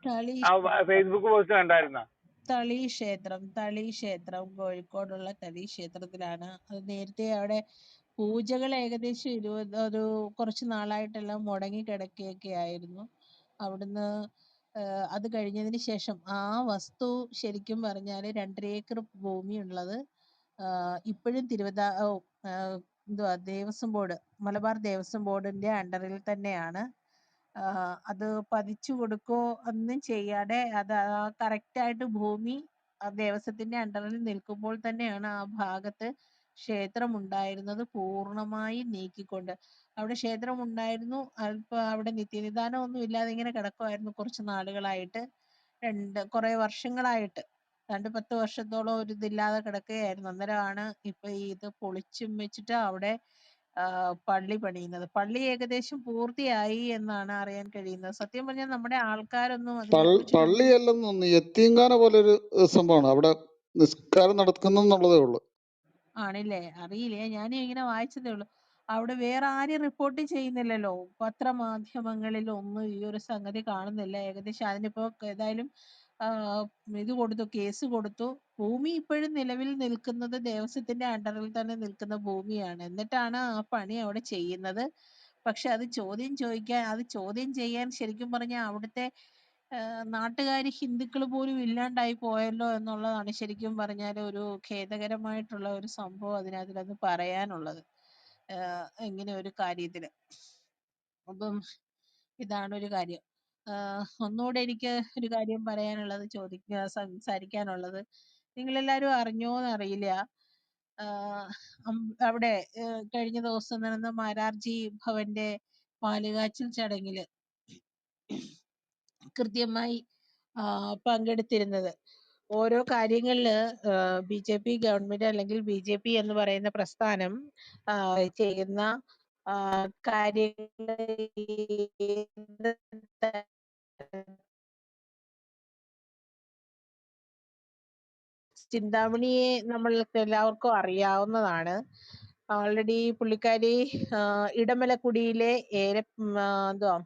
തളി ആ ക്ഷേത്രം Facebook post കണ്ടായിരുന്ന? തളി ക്ഷേത്രം കോഴിക്കോടുള്ള തളി ക്ഷേത്രത്തിലാണ്. അത് നേരത്തെ അവിടെ പൂജകൾ ഏകദേശം കുറച്ച് നാളായിട്ടെല്ലാം മുടങ്ങി കിടക്കുകയൊക്കെ ആയിരുന്നു. അവിടുന്ന് അത് കഴിഞ്ഞതിന് ശേഷം ആ വസ്തു ശരിക്കും പറഞ്ഞാൽ 2.5 ഏക്കർ ഭൂമിയുള്ളത് ഇപ്പോഴും എന്തുവാ ദേവസ്വം ബോർഡ്, മലബാർ ദേവസ്വം ബോർഡിന്റെ അണ്ടറിൽ തന്നെയാണ്. അത് പതിച്ചു കൊടുക്കോ ഒന്നും ചെയ്യാതെ അത് കറക്റ്റായിട്ട് ഭൂമി ദേവസ്വത്തിന്റെ അണ്ടറിൽ നിൽക്കുമ്പോൾ തന്നെയാണ് ആ ഭാഗത്ത് ക്ഷേത്രം ഉണ്ടായിരുന്നത് പൂർണ്ണമായി നീക്കിക്കൊണ്ട്. അവിടെ ക്ഷേത്രം ഉണ്ടായിരുന്നു, അല്പം അവിടെ നിത്യനിദാനം ഒന്നും ഇല്ലാതെ ഇങ്ങനെ കിടക്കുമായിരുന്നു കുറച്ച് നാളുകളായിട്ട്, കുറെ വർഷങ്ങളായിട്ട്. 10 വർഷത്തോളം ഒരു ഇതില്ലാതെ കിടക്കുകയായിരുന്നു. അന്നേരമാണ് ഇപ്പൊ ഇത് പൊളിച്ചും വെച്ചിട്ട് അവിടെ പള്ളി പണിയുന്നത്. പള്ളി ഏകദേശം പൂർത്തിയായി എന്നാണ് അറിയാൻ കഴിയുന്നത്. സത്യം പറഞ്ഞാൽ നമ്മുടെ ആൾക്കാരൊന്നും അതിനെക്കുറിച്ചിട്ടൊന്നും പള്ളിയല്ലെന്ന് തോന്നുന്നു, യത്തീംഖാന പോലൊരു സംഭവമാണ് അവിടെ നിസ്കാരം നടക്കുന്നുള്ളതേ ഉള്ളു. ആണില്ലേ? അറിയില്ലേ, ഞാൻ ഇങ്ങനെ വായിച്ചതേ ഉള്ളൂ. അവിടെ വേറെ ആരും റിപ്പോർട്ട് ചെയ്യുന്നില്ലല്ലോ, പത്രമാധ്യമങ്ങളിലൊന്നും ഈ ഒരു സംഗതി കാണുന്നില്ല. ഏകദേശം അതിനിപ്പോ ഏതായാലും ഇത് കൊടുത്തു, കേസ് കൊടുത്തു. ഭൂമി ഇപ്പോഴും നിലവിൽ നിൽക്കുന്നത് ദേവസ്വത്തിന്റെ അണ്ടറിൽ തന്നെ നിൽക്കുന്ന ഭൂമിയാണ്. എന്നിട്ടാണ് ആ പണി അവിടെ ചെയ്യുന്നത്. പക്ഷെ അത് ചോദ്യം ചെയ്യാൻ ശരിക്കും പറഞ്ഞാൽ അവിടുത്തെ നാട്ടുകാര് ഹിന്ദുക്കൾ പോലും ഇല്ലാണ്ടായി പോയല്ലോ എന്നുള്ളതാണ് ശരിക്കും പറഞ്ഞാൽ ഒരു ഖേദകരമായിട്ടുള്ള ഒരു സംഭവം അതിനകത്ത് പറയാനുള്ളത്. ഇങ്ങനെ ഒരു കാര്യത്തില്. അപ്പം ഇതാണ് ഒരു കാര്യം. ഒന്നുകൂടെ എനിക്ക് ഒരു കാര്യം പറയാനുള്ളത്, സംസാരിക്കാനുള്ളത്, നിങ്ങളെല്ലാരും അറിഞ്ഞോന്നറിയില്ല, അവിടെ കഴിഞ്ഞ ദിവസം നടന്ന മാരാർജി ഭവന്റെ പാലുകാച്ചൽ ചടങ്ങില് കൃത്യമായി പങ്കെടുത്തിരുന്നത്. ഓരോ കാര്യങ്ങളില് BJP ഗവൺമെന്റ് അല്ലെങ്കിൽ BJP എന്ന് പറയുന്ന പ്രസ്ഥാനം ചെയ്യുന്ന കാര്യങ്ങള് ചിന്താമണിയെ നമ്മൾക്ക് എല്ലാവർക്കും അറിയാവുന്നതാണ്. ഓൾറെഡി പുള്ളിക്കാരി ഇടമലക്കുടിയിലെ എന്തുവാ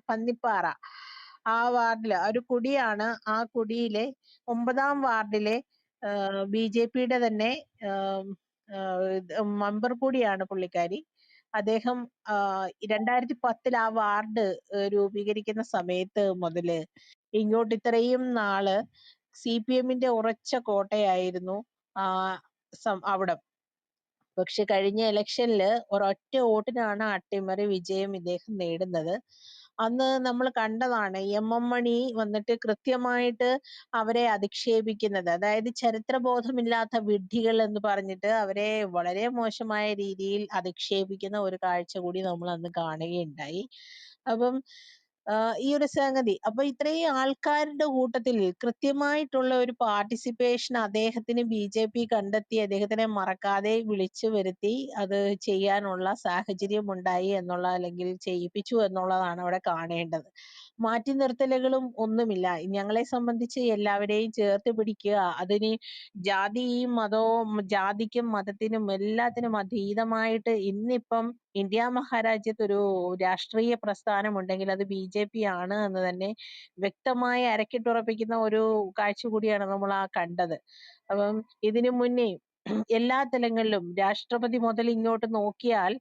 പന്നിപ്പാറ ആ വാർഡില് ഒരു കുടിയാണ്. ആ കുടിയിലെ 9ാം വാർഡിലെ BJPയുടെ തന്നെ മെമ്പർ കൂടിയാണ് പുള്ളിക്കാരി. അദ്ദേഹം 2010 ആ വാർഡ് രൂപീകരിക്കുന്ന സമയത്ത് മുതല് ഇങ്ങോട്ട് ഇത്രയും നാള് CPMന്റെ ഉറച്ച കോട്ടയായിരുന്നു അവിടം. പക്ഷെ കഴിഞ്ഞ ഇലക്ഷനില് ഒരൊറ്റ വോട്ടിനാണ് അട്ടിമറി വിജയം ഇദ്ദേഹം നേടുന്നത്. അന്ന് നമ്മൾ കണ്ടതാണ് MM മണി വന്നിട്ട് കൃത്യമായിട്ട് അവരെ അധിക്ഷേപിക്കുന്നത്. അതായത് ചരിത്രബോധമില്ലാത്ത വിഡ്ഢികൾ എന്ന് പറഞ്ഞിട്ട് അവരെ വളരെ മോശമായ രീതിയിൽ അധിക്ഷേപിക്കുന്ന ഒരു കാഴ്ച കൂടി നമ്മൾ അന്ന് കാണുകയുണ്ടായി. അപ്പം ഈ ഒരു സംഗതി, അപ്പൊ ഇത്രയും ആൾക്കാരുടെ കൂട്ടത്തിൽ കൃത്യമായിട്ടുള്ള ഒരു പാർട്ടിസിപ്പേഷൻ അദ്ദേഹത്തിന് BJP കണ്ടെത്തി അദ്ദേഹത്തിനെ മറക്കാതെ വിളിച്ചു വരുത്തി അത് ചെയ്യാനുള്ള സാഹചര്യം ഉണ്ടായി അല്ലെങ്കിൽ ചെയ്യിപ്പിച്ചു എന്നുള്ളതാണ് അവിടെ കാണേണ്ടത്. മാറ്റി നിർത്തലുകളും ഒന്നുമില്ല. ഞങ്ങളെ സംബന്ധിച്ച് എല്ലാവരെയും ചേർത്ത് പിടിക്കുക, അതിന് ജാതിക്കും മതത്തിനും എല്ലാത്തിനും അതീതമായിട്ട് ഇന്നിപ്പം ഇന്ത്യ മഹാരാജ്യത്ത് ഒരു രാഷ്ട്രീയ പ്രസ്ഥാനം ഉണ്ടെങ്കിൽ അത് BJP ആണ് എന്ന് തന്നെ വ്യക്തമായി അരക്കിട്ടുറപ്പിക്കുന്ന ഒരു കാഴ്ച കൂടിയാണ് നമ്മൾ കണ്ടത്. അപ്പം ഇതിനു മുന്നേ എല്ലാ തലങ്ങളിലും രാഷ്ട്രപതി മുതൽ ഇങ്ങോട്ട് നോക്കിയാൽ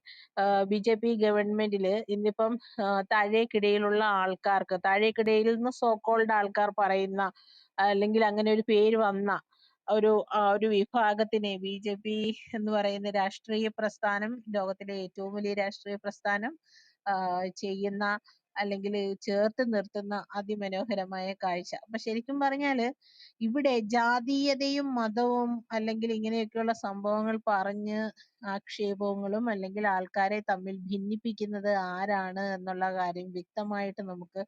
BJP ഗവൺമെന്റില് ഇന്നിപ്പം താഴേക്കിടയിലുള്ള ആൾക്കാർക്ക്, താഴേക്കിടയിൽ നിന്ന് സോക്കോൾഡ് ആൾക്കാർ പറയുന്ന അല്ലെങ്കിൽ അങ്ങനെ ഒരു പേര് വന്ന ഒരു വിഭാഗത്തിനെ BJP എന്ന് പറയുന്ന രാഷ്ട്രീയ പ്രസ്ഥാനം, ലോകത്തിലെ ഏറ്റവും വലിയ രാഷ്ട്രീയ പ്രസ്ഥാനം ചെയ്യുന്ന അല്ലെങ്കിൽ ചേർത്ത് നിർത്തുന്ന അതിമനോഹരമായ കാഴ്ച. അപ്പൊ ശരിക്കും പറഞ്ഞാല് ഇവിടെ ജാതീയതയും മതവും അല്ലെങ്കിൽ ഇങ്ങനെയൊക്കെയുള്ള സംഭവങ്ങൾ പറഞ്ഞ് ആക്ഷേപങ്ങളും അല്ലെങ്കിൽ ആൾക്കാരെ തമ്മിൽ ഭിന്നിപ്പിക്കുന്നത് ആരാണ് എന്നുള്ള കാര്യം വ്യക്തമായിട്ട് നമുക്ക്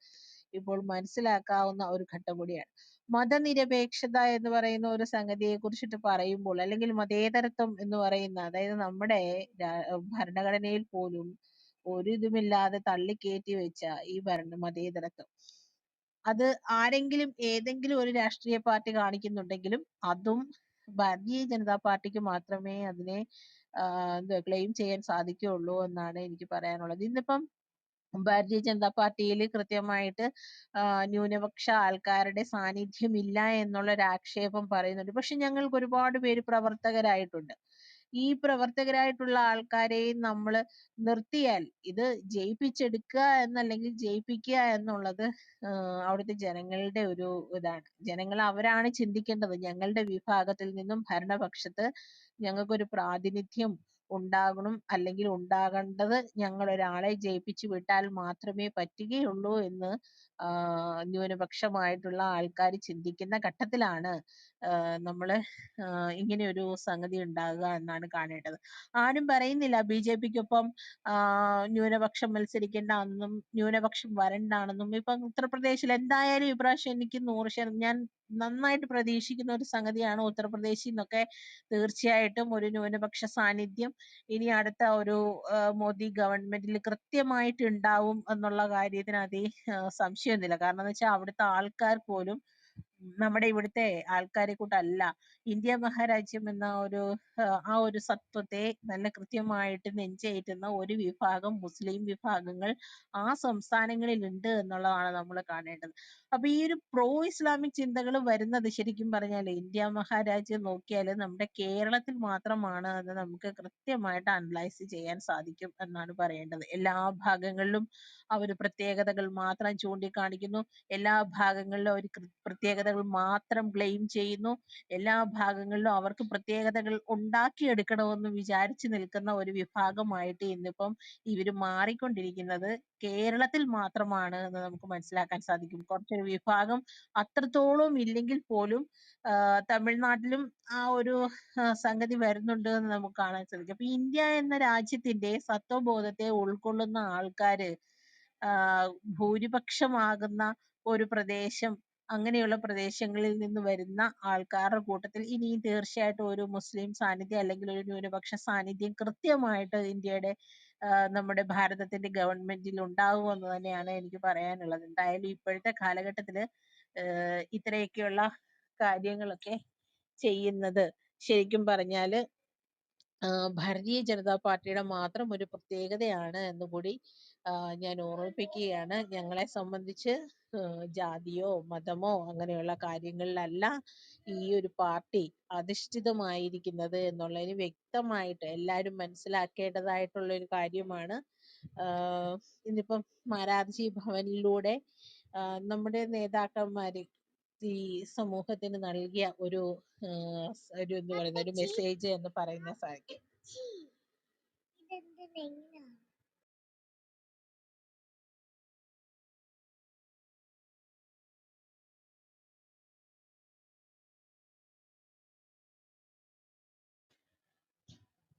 ഇപ്പോൾ മനസ്സിലാക്കാവുന്ന ഒരു ഘട്ടം കൂടിയാണ്. മതനിരപേക്ഷത എന്ന് പറയുന്ന ഒരു സംഗതിയെ കുറിച്ചിട്ട് പറയുമ്പോൾ അല്ലെങ്കിൽ മതേതരത്വം എന്ന് പറയുന്ന, അതായത് നമ്മുടെ ഭരണഘടനയിൽ പോലും ഒരു ഇതുമില്ലാതെ തള്ളിക്കയറ്റി വെച്ച ഈ മതേതരത്വം, അത് ആരെങ്കിലും ഏതെങ്കിലും ഒരു രാഷ്ട്രീയ പാർട്ടി കാണിക്കുന്നുണ്ടെങ്കിലും അതും ഭാരതീയ ജനതാ പാർട്ടിക്ക് മാത്രമേ അതിനെ ക്ലെയിം ചെയ്യാൻ സാധിക്കുകയുള്ളൂ എന്നാണ് എനിക്ക് പറയാനുള്ളത്. ഇന്നിപ്പം ഭാരതീയ ജനതാ പാർട്ടിയിൽ കൃത്യമായിട്ട് ന്യൂനപക്ഷ ആൾക്കാരുടെ സാന്നിധ്യമില്ല എന്നുള്ളൊരു ആക്ഷേപം പറയുന്നുണ്ട്. പക്ഷെ ഞങ്ങൾക്ക് ഒരുപാട് പേര് പ്രവർത്തകരായിട്ടുണ്ട്. ഈ പ്രവർത്തകരായിട്ടുള്ള ആൾക്കാരെയും നമ്മള് നിർത്തിയാൽ ഇത് ജയിപ്പിച്ചെടുക്കുക എന്നല്ലെങ്കിൽ ജയിപ്പിക്കുക എന്നുള്ളത് അവിടുത്തെ ജനങ്ങളുടെ ഒരു ഇതാണ്. ജനങ്ങൾ അവരാണ് ചിന്തിക്കേണ്ടത്. ഞങ്ങളുടെ വിഭാഗത്തിൽ നിന്നും ഭരണപക്ഷത്ത് ഞങ്ങൾക്കൊരു പ്രാതിനിധ്യം ഉണ്ടാകണം, അല്ലെങ്കിൽ ഉണ്ടാകേണ്ടത് ഞങ്ങൾ ഒരാളെ ജയിപ്പിച്ചു വിട്ടാൽ മാത്രമേ പറ്റുകയുള്ളൂ എന്ന് ന്യൂനപക്ഷമായിട്ടുള്ള ആൾക്കാർ ചിന്തിക്കുന്ന ഘട്ടത്തിലാണ് നമ്മള് ഇങ്ങനെ ഒരു സംഗതി ഉണ്ടാകുക എന്നാണ് കാണേണ്ടത്. ആരും പറയുന്നില്ല BJPക്കൊപ്പം ന്യൂനപക്ഷം മത്സരിക്കേണ്ട എന്നും ന്യൂനപക്ഷം വരണ്ടാണെന്നും. ഇപ്പം ഉത്തർപ്രദേശിൽ എന്തായാലും ഇപ്രാവശ്യം എനിക്ക് 100% ഞാൻ നന്നായിട്ട് പ്രതീക്ഷിക്കുന്ന ഒരു സംഗതിയാണ് ഉത്തർപ്രദേശിൽ നിന്നൊക്കെ തീർച്ചയായിട്ടും ഒരു ന്യൂനപക്ഷ സാന്നിധ്യം ഇനി അടുത്ത ഒരു മോദി ഗവൺമെന്റിൽ കൃത്യമായിട്ട് ഉണ്ടാവും എന്നുള്ള കാര്യത്തിന് സംശയമൊന്നുമില്ല. കാരണം എന്ന് വെച്ചാൽ അവിടുത്തെ ആൾക്കാർ പോലും നമ്മുടെ ഇവിടുത്തെ ആൾക്കാരെ കൂട്ടല്ല. ഇന്ത്യ മഹാരാജ്യം എന്ന ആ ഒരു സത്വത്തെ നല്ല കൃത്യമായിട്ട് നെഞ്ചേറ്റുന്ന ഒരു വിഭാഗം മുസ്ലിം വിഭാഗങ്ങൾ ആ സംസ്ഥാനങ്ങളിൽ ഉണ്ട് എന്നുള്ളതാണ് നമ്മൾ കാണേണ്ടത്. അപ്പൊ ഈ ഒരു പ്രോ ഇസ്ലാമിക് ചിന്തകൾ വരുന്നത് ശരിക്കും പറഞ്ഞാൽ ഇന്ത്യ മഹാരാജ്യം നോക്കിയാൽ നമ്മുടെ കേരളത്തിൽ മാത്രമാണ് എന്ന് നമുക്ക് കൃത്യമായിട്ട് അനലൈസ് ചെയ്യാൻ സാധിക്കും എന്നാണ് പറയേണ്ടത്. എല്ലാ ഭാഗങ്ങളിലും അവർ പ്രത്യേകതകൾ മാത്രം ചൂണ്ടിക്കാണിക്കുന്നു. എല്ലാ ഭാഗങ്ങളിലും അവർ പ്രത്യേകതകൾ മാത്രം ബ്ലെയിം ചെയ്യുന്നു. എല്ലാ ഭാഗങ്ങളിലും അവർക്ക് പ്രത്യേകതകൾ ഉണ്ടാക്കിയെടുക്കണമെന്ന് വിചാരിച്ചു നിൽക്കുന്ന ഒരു വിഭാഗമായിട്ട് ഇന്നിപ്പം ഇവര് മാറിക്കൊണ്ടിരിക്കുന്നത് കേരളത്തിൽ മാത്രമാണ് എന്ന് നമുക്ക് മനസ്സിലാക്കാൻ സാധിക്കും. കുറച്ചൊരു വിഭാഗം അത്രത്തോളം ഇല്ലെങ്കിൽ പോലും തമിഴ്നാട്ടിലും ആ ഒരു സംഗതി വരുന്നുണ്ട് എന്ന് നമുക്ക് കാണാൻ സാധിക്കും. അപ്പൊ ഇന്ത്യ എന്ന രാജ്യത്തിന്റെ സത്വബോധത്തെ ഉൾക്കൊള്ളുന്ന ആൾക്കാര് ഭൂരിപക്ഷമാകുന്ന ഒരു പ്രദേശം, അങ്ങനെയുള്ള പ്രദേശങ്ങളിൽ നിന്ന് വരുന്ന ആൾക്കാരുടെ കൂട്ടത്തിൽ ഇനിയും തീർച്ചയായിട്ടും ഒരു മുസ്ലിം സാന്നിധ്യം അല്ലെങ്കിൽ ഒരു ന്യൂനപക്ഷ സാന്നിധ്യം കൃത്യമായിട്ട് ഇന്ത്യയുടെ നമ്മുടെ ഭാരതത്തിന്റെ ഗവൺമെന്റിൽ ഉണ്ടാകുമെന്ന് തന്നെയാണ് എനിക്ക് പറയാനുള്ളത്. എന്തായാലും ഇപ്പോഴത്തെ കാലഘട്ടത്തില് ഇത്രയൊക്കെയുള്ള കാര്യങ്ങളൊക്കെ ചെയ്യുന്നത് ശരിക്കും പറഞ്ഞാല് ഭാരതീയ ജനതാ പാർട്ടിയുടെ മാത്രം ഒരു പ്രത്യേകതയാണ് എന്നുകൂടി ഞാൻ ഓർമ്മിപ്പിക്കുകയാണ്. ഞങ്ങളെ സംബന്ധിച്ച് ജാതിയോ മതമോ അങ്ങനെയുള്ള കാര്യങ്ങളിലല്ല ഈ ഒരു പാർട്ടി അധിഷ്ഠിതമായിരിക്കുന്നത് എന്നുള്ളതിന് വ്യക്തമായിട്ട് എല്ലാവരും മനസ്സിലാക്കേണ്ടതായിട്ടുള്ള ഒരു കാര്യമാണ്. ഇന്നിപ്പം മാരാർജി ഭവനിലൂടെ നമ്മുടെ നേതാക്കന്മാര് ഈ സമൂഹത്തിന് നൽകിയ ഒരു എന്താ പറയുന്ന ഒരു മെസ്സേജ് എന്ന് പറയുന്ന സാധിക്കും.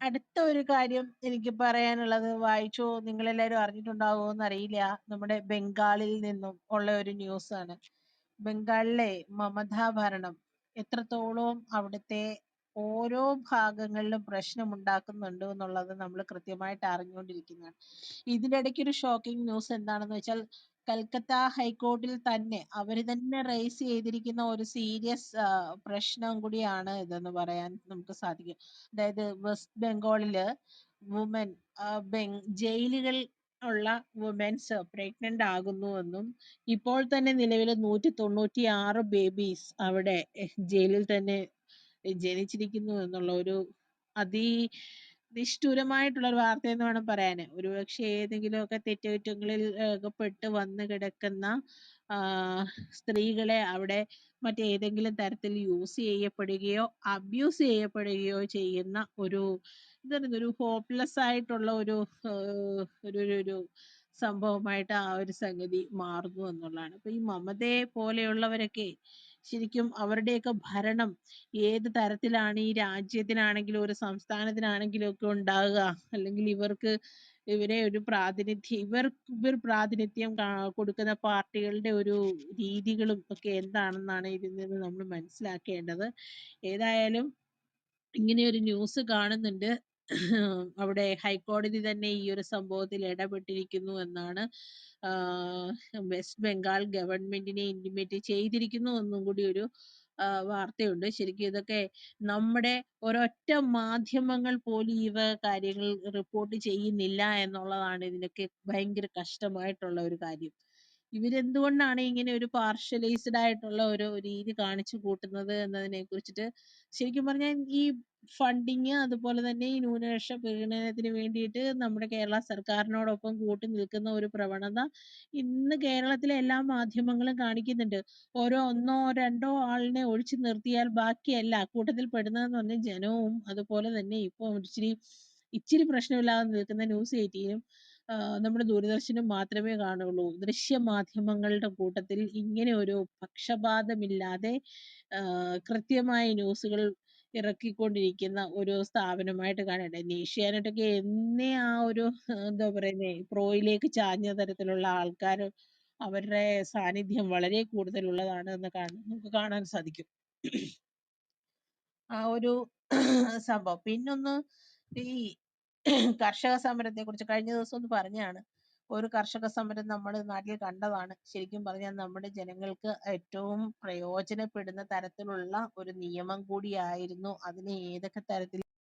അടുത്ത ഒരു കാര്യം എനിക്ക് പറയാനുള്ളത്, വായിച്ചോ നിങ്ങളെല്ലാവരും അറിഞ്ഞിട്ടുണ്ടാവുമോ എന്നറിയില്ല, നമ്മുടെ ബംഗാളിൽ നിന്നും ഉള്ള ഒരു ന്യൂസ് ആണ്. ബംഗാളിലെ മമതാ ഭരണം എത്രത്തോളം അവിടുത്തെ ഓരോ ഭാഗങ്ങളിലും പ്രശ്നമുണ്ടാക്കുന്നുണ്ട് എന്നുള്ളത് നമ്മൾ കൃത്യമായിട്ട് അറിഞ്ഞുകൊണ്ടിരിക്കുന്നതാണ്. ഇതിന്റെ ഇടയ്ക്ക് ഒരു ഷോക്കിംഗ് ന്യൂസ് എന്താണെന്ന് വെച്ചാൽ കൽക്കത്ത ഹൈക്കോടതിയിൽ തന്നെ അവര് തന്നെ റേസ് ചെയ്തിരിക്കുന്ന ഒരു സീരിയസ് പ്രശ്നം കൂടിയാണ് ഇതെന്ന് പറയാൻ നമുക്ക് സാധിക്കും. അതായത് വെസ്റ്റ് ബംഗാളില് വുമൻ ജയിലുകൾ ഉള്ള വുമൻസ് പ്രഗ്നന്റ് ആകുന്നുവെന്നും ഇപ്പോൾ തന്നെ നിലവിൽ 196 ബേബീസ് അവിടെ ജയിലിൽ തന്നെ ജനിച്ചിരിക്കുന്നു എന്നുള്ള ഒരു നിഷ്ഠുരമായിട്ടുള്ള ഒരു വാർത്ത എന്ന് വേണം പറയാന്. ഒരുപക്ഷെ ഏതെങ്കിലുമൊക്കെ തെറ്റുകുറ്റങ്ങളിൽ പെട്ട് വന്ന് കിടക്കുന്ന സ്ത്രീകളെ അവിടെ മറ്റേതെങ്കിലും തരത്തിൽ യൂസ് ചെയ്യപ്പെടുകയോ അബ്യൂസ് ചെയ്യപ്പെടുകയോ ചെയ്യുന്ന ഒരു ഒരു ഹോപ്പ്ലെസ് ആയിട്ടുള്ള ഒരു ഒരു സംഭവമായിട്ട് ആ ഒരു സംഗതി മാറുന്നു എന്നുള്ളതാണ്. അപ്പൊ ഈ മമതയെ പോലെയുള്ളവരൊക്കെ ശരിക്കും അവരുടെയൊക്കെ ഭരണം ഏത് തരത്തിലാണ് ഈ രാജ്യത്തിനാണെങ്കിലും ഒരു സംസ്ഥാനത്തിനാണെങ്കിലും ഒക്കെ ഉണ്ടാകുക, അല്ലെങ്കിൽ ഇവരെ ഒരു പ്രാതിനിധ്യം ഇവർ പ്രാതിനിധ്യം കൊടുക്കുന്ന പാർട്ടികളുടെ ഒരു രീതികളും ഒക്കെ എന്താണെന്നാണ് ഇതിൽ നിന്ന് നമ്മൾ മനസ്സിലാക്കേണ്ടത്. ഏതായാലും ഇങ്ങനെ ഒരു ന്യൂസ് കാണുന്നുണ്ട്. അവിടെ ഹൈക്കോടതി തന്നെ ഈ ഒരു സംഭവത്തിൽ ഇടപെട്ടിരിക്കുന്നു എന്നാണ് വെസ്റ്റ് ബംഗാൾ ഗവൺമെന്റിനെ ഇന്റിമേറ്റ് ചെയ്തിരിക്കുന്നു എന്നും കൂടി ഒരു വാർത്തയുണ്ട്. ശരിക്കും ഇതൊക്കെ നമ്മുടെ ഒരൊറ്റ മാധ്യമങ്ങൾ പോലും കാര്യങ്ങൾ റിപ്പോർട്ട് ചെയ്യുന്നില്ല എന്നുള്ളതാണ് ഇതിനൊക്കെ ഭയങ്കര കഷ്ടമായിട്ടുള്ള ഒരു കാര്യം. ഇവരെന്തുകൊണ്ടാണ് ഇങ്ങനെ ഒരു പാർഷ്യലൈസ്ഡ് ആയിട്ടുള്ള ഒരു രീതി കാണിച്ചു കൂട്ടുന്നത് എന്നതിനെ കുറിച്ചിട്ട് ശരിക്കും പറഞ്ഞാൽ ഈ ഫണ്ടിങ് അതുപോലെ തന്നെ ഈ ന്യൂനപക്ഷ പ്രീണനത്തിന് വേണ്ടിയിട്ട് നമ്മുടെ കേരള സർക്കാരിനോടൊപ്പം കൂട്ടു നിൽക്കുന്ന ഒരു പ്രവണത ഇന്ന് കേരളത്തിലെ എല്ലാ മാധ്യമങ്ങളും കാണിക്കുന്നുണ്ട്. ഒന്നോ രണ്ടോ ആളിനെ ഒഴിച്ചു നിർത്തിയാൽ ബാക്കിയല്ല കൂട്ടത്തിൽ പെടുന്നതെന്ന് പറഞ്ഞ ജനവും അതുപോലെ തന്നെ ഇപ്പൊ ഇച്ചിരി പ്രശ്നമില്ലാതെ നിൽക്കുന്ന ന്യൂസ് 18 നമ്മുടെ ദൂരദർശനും മാത്രമേ കാണുള്ളൂ. ദൃശ്യ മാധ്യമങ്ങളുടെ കൂട്ടത്തിൽ ഇങ്ങനെ ഒരു പക്ഷപാതമില്ലാതെ കൃത്യമായ ന്യൂസുകൾ ഇറക്കിക്കൊണ്ടിരിക്കുന്ന ഒരു സ്ഥാപനമായിട്ട് കാണേണ്ടത്. ഏഷ്യാനെറ്റൊക്കെ എന്നേ ആ ഒരു എന്താ പറയുന്നേ പ്രോയിലേക്ക് ചാഞ്ഞ തരത്തിലുള്ള ആൾക്കാർ അവരുടെ സാന്നിധ്യം വളരെ കൂടുതലുള്ളതാണ് എന്ന് നമുക്ക് കാണാൻ സാധിക്കും. ആ ഒരു സംഭവം. പിന്നൊന്ന് ഈ കർഷക സമരത്തെ കുറിച്ച് കഴിഞ്ഞ ദിവസം ഒന്ന് പറഞ്ഞാണ്. ഒരു കർഷക സമരം നമ്മുടെ നാട്ടിൽ കണ്ടതാണ്. ശരിക്കും പറഞ്ഞാൽ നമ്മുടെ ജനങ്ങൾക്ക് ഏറ്റവും പ്രയോജനപ്പെടുന്ന തരത്തിലുള്ള ഒരു നിയമം കൂടിയായിരുന്നു. അതിനെ ഏതൊക്കെ തരത്തിൽ